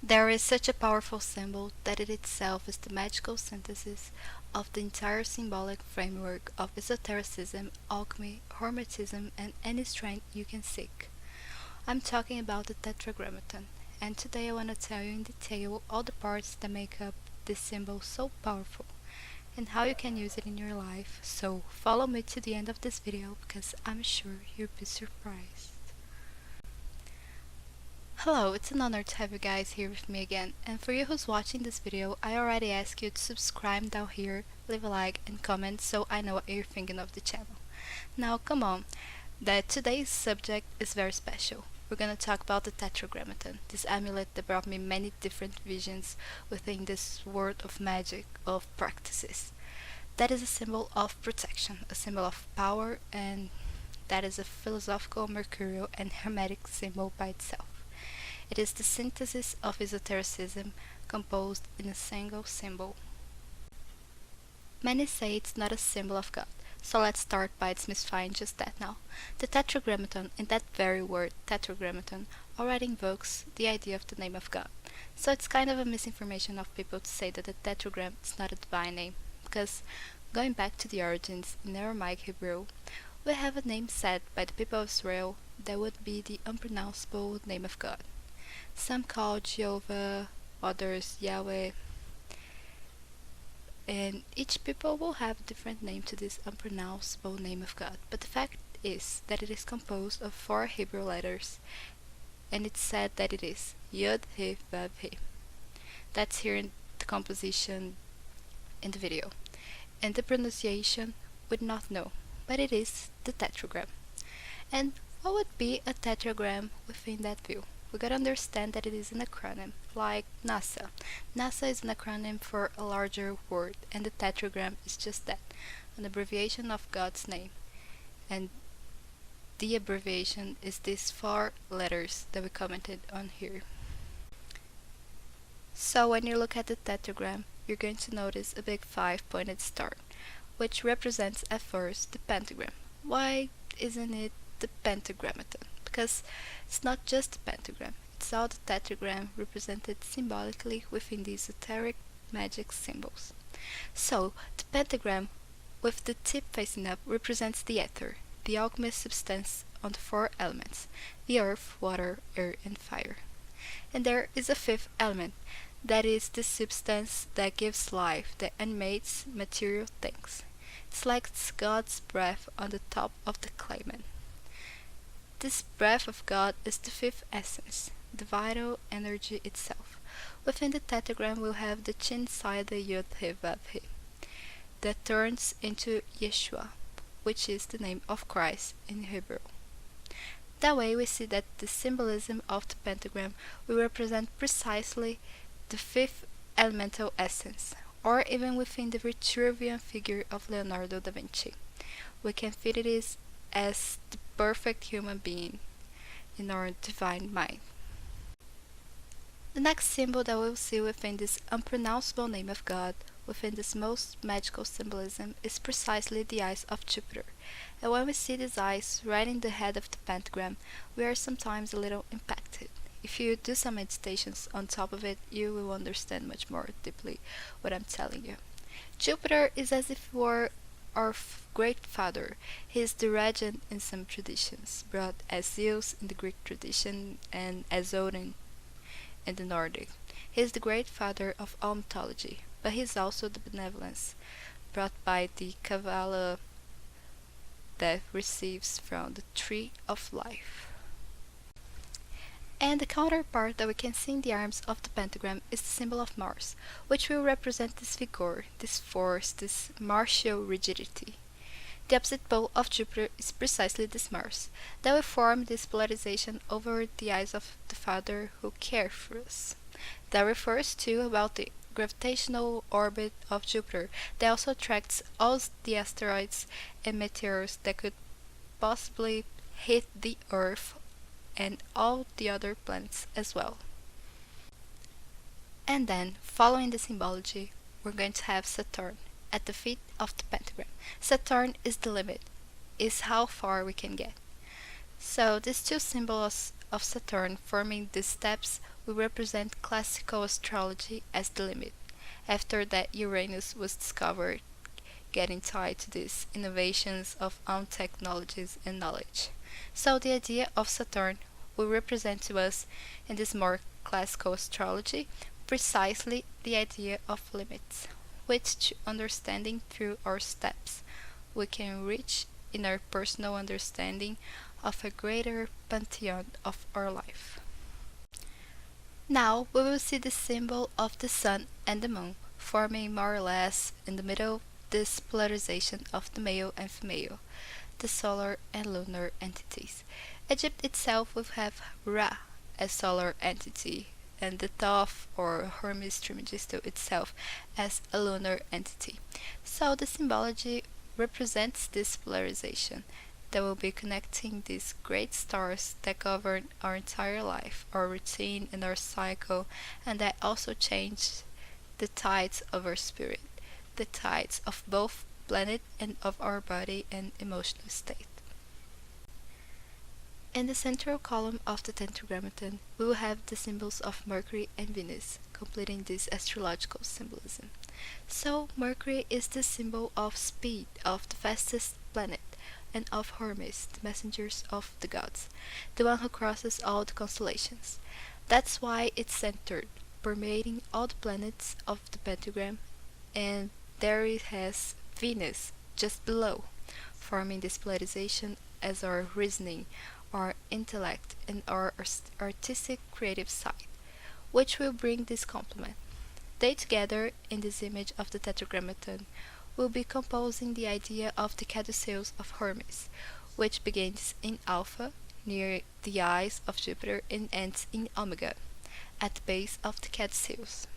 There is such a powerful symbol that it itself is the magical synthesis of the entire symbolic framework of esotericism, alchemy, hermetism, and any strength you can seek. I'm talking about the Tetragrammaton, and today I want to tell you in detail all the parts that make up this symbol so powerful, and how you can use it in your life. So follow me to the end of this video because I'm sure you'll be surprised. Hello, it's an honor to have you guys here with me again, and for you who's watching this video, I already asked you to subscribe down here, leave a like and comment so I know what you're thinking of the channel. Now come on, that today's subject is very special. We're gonna talk about the Tetragrammaton, this amulet that brought me many different visions within this world of magic, of practices. That is a symbol of protection, a symbol of power, and that is a philosophical, mercurial, and hermetic symbol by itself. It is the synthesis of esotericism composed in a single symbol. Many say it's not a symbol of God, so let's start by demystifying just that now. The Tetragrammaton, in that very word, Tetragrammaton, already invokes the idea of the name of God. So it's kind of a misinformation of people to say that the tetragram is not a divine name, because going back to the origins in Aramaic Hebrew, we have a name said by the people of Israel that would be the unpronounceable name of God. Some call Jehovah, others Yahweh, and each people will have a different name to this unpronounceable name of God. But the fact is that it is composed of 4 Hebrew letters, and it's said that it is yhwh. That's here in the composition in the video. And the pronunciation would not know, but it is the tetragram. And what would be a tetragram within that view? We gotta understand that it is an acronym, like NASA. NASA is an acronym for a larger word, and the tetragram is just that, an abbreviation of God's name. And the abbreviation is these 4 letters that we commented on here. So when you look at the tetragram, you're going to notice a big 5-pointed star, which represents at first the pentagram. Why isn't it the Pentagrammaton? Because it's not just the pentagram, it's all the tetragram represented symbolically within the esoteric magic symbols. So, the pentagram with the tip facing up represents the ether, the alchemist substance on the 4 elements, the earth, water, air, and fire. And there is a 5th element, that is the substance that gives life, that animates material things. It's like it's God's breath on the top of the claimant. This breath of God is the 5th essence, the vital energy itself. Within the tetragram we'll have the chin side, the yhwh, that turns into Yeshua, which is the name of Christ in Hebrew. That way we see that the symbolism of the pentagram will represent precisely the 5th elemental essence, or even within the Vitruvian figure of Leonardo da Vinci. We can fit it as the perfect human being in our divine mind. The next symbol that we'll see within this unpronounceable name of God, within this most magical symbolism, is precisely the eyes of Jupiter. And when we see these eyes right in the head of the pentagram, we are sometimes a little impacted. If you do some meditations on top of it, you will understand much more deeply what I'm telling you. Jupiter is as if he were our great father. He is the regent in some traditions, brought as Zeus in the Greek tradition and as Odin in the Nordic. He is the great father of all mythology, but he is also the benevolence brought by the Kabbalah that receives from the tree of life. And the counterpart that we can see in the arms of the pentagram is the symbol of Mars, which will represent this vigor, this force, this martial rigidity. The opposite pole of Jupiter is precisely this Mars, that will form this polarization over the eyes of the Father who cares for us. That refers to about the gravitational orbit of Jupiter that also attracts all the asteroids and meteors that could possibly hit the Earth and all the other planets as well. And then, following the symbology, we're going to have Saturn at the feet of the pentagram. Saturn is the limit, is how far we can get. So these 2 symbols of Saturn forming these steps we represent classical astrology as the limit. After that, Uranus was discovered, getting tied to these innovations of own technologies and knowledge. So the idea of Saturn will represent to us in this more classical astrology precisely the idea of limits, which understanding through our steps we can reach in our personal understanding of a greater pantheon of our life. Now we will see the symbol of the sun and the moon, forming more or less in the middle this polarization of the male and female, the solar and lunar entities. Egypt itself will have Ra as solar entity, and the Thoth or Hermes Trismegisto itself as a lunar entity. So the symbology represents this polarization that will be connecting these great stars that govern our entire life, our routine and our cycle, and that also change the tides of our spirit, the tides of both planet and of our body and emotional state. In the central column of the Tetragrammaton, we will have the symbols of Mercury and Venus, completing this astrological symbolism. So, Mercury is the symbol of speed, of the fastest planet, and of Hermes, the messengers of the gods, the one who crosses all the constellations. That's why it's centered, permeating all the planets of the pentagram, and there it has Venus just below, forming this polarization as our reasoning, our intellect, and our artistic creative side, which will bring this complement. They together, in this image of the Tetragrammaton, will be composing the idea of the caduceus of Hermes, which begins in Alpha, near the eyes of Jupiter, and ends in Omega, at the base of the caduceus.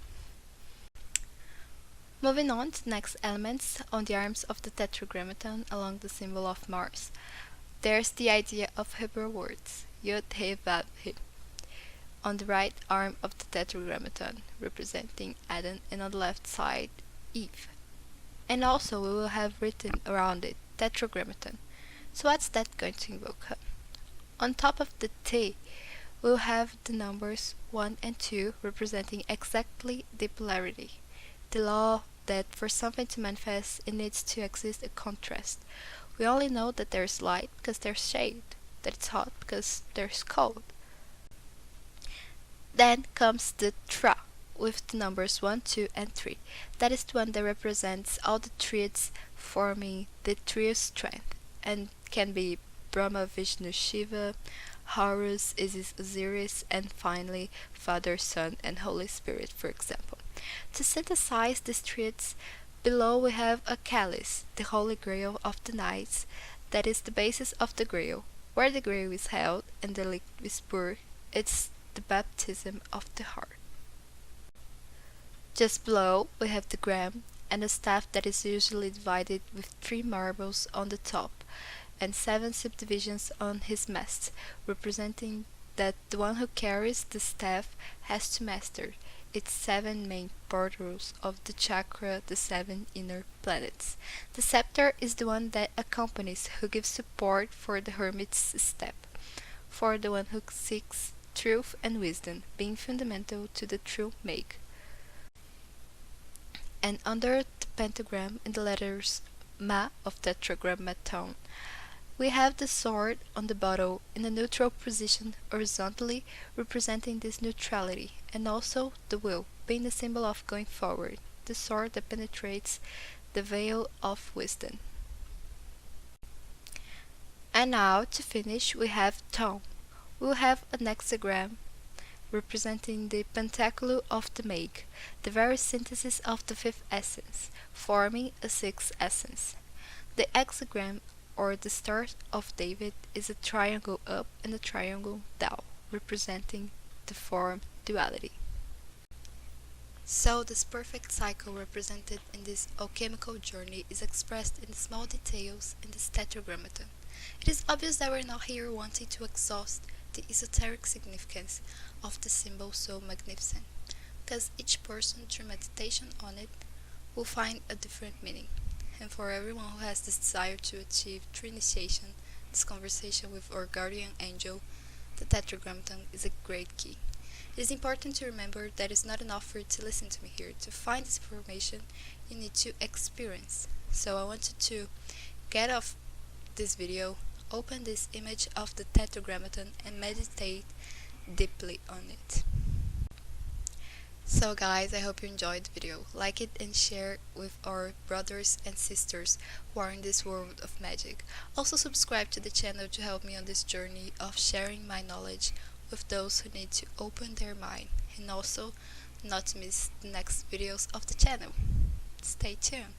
Moving on to the next elements, on the arms of the Tetragrammaton along the symbol of Mars, there's the idea of Hebrew words, yhwh, on the right arm of the Tetragrammaton, representing Adam, and on the left side, Eve. And also we will have written around it Tetragrammaton. So what's that going to invoke? On top of the T, we'll have the numbers 1 and 2 representing exactly the polarity, the law that for something to manifest it needs to exist a contrast. We only know that there's light because there's shade, that it's hot because there's cold. Then comes the Tra, with the numbers 1, 2, and 3. That is the one that represents all the triads forming the trio strength, and can be Brahma, Vishnu, Shiva, Horus, Isis, Osiris, and finally Father, Son, and Holy Spirit, for example. To synthesize these triads, below we have a chalice, the Holy Grail of the Knights, that is the basis of the Grail. Where the Grail is held and the liquid is poured, it's the baptism of the heart. Just below, we have the gram and a staff that is usually divided with 3 marbles on the top and 7 subdivisions on his mast, representing that the one who carries the staff has to master its 7 main portals of the chakra, the 7 inner planets. The scepter is the one that accompanies, who gives support for the hermit's step, for the one who seeks truth and wisdom, being fundamental to the true make. And under the pentagram in the letters Ma of Tetragrammaton, we have the sword on the bottle in a neutral position horizontally, representing this neutrality, and also the will, being the symbol of going forward, the sword that penetrates the veil of wisdom. And now, to finish, we have Tom. We will have an hexagram representing the pentacle of the make, the very synthesis of the 5th essence, forming a 6th essence. The hexagram, or the Star of David, is a triangle up and a triangle down, representing the form duality. So this perfect cycle represented in this alchemical journey is expressed in the small details in this Tetragrammaton. It is obvious that we're not here wanting to exhaust the esoteric significance of the symbol so magnificent, because each person, through meditation on it, will find a different meaning. And for everyone who has this desire to achieve true initiation, this conversation with our guardian angel, the Tetragrammaton is a great key. It is important to remember that it's not enough for you to listen to me here. To find this information, you need to experience. So I want you to get off this video, open this image of the Tetragrammaton and meditate deeply on it. So guys, I hope you enjoyed the video. Like it and share with our brothers and sisters who are in this world of magic. Also subscribe to the channel to help me on this journey of sharing my knowledge with those who need to open their mind, and also not to miss the next videos of the channel. Stay tuned.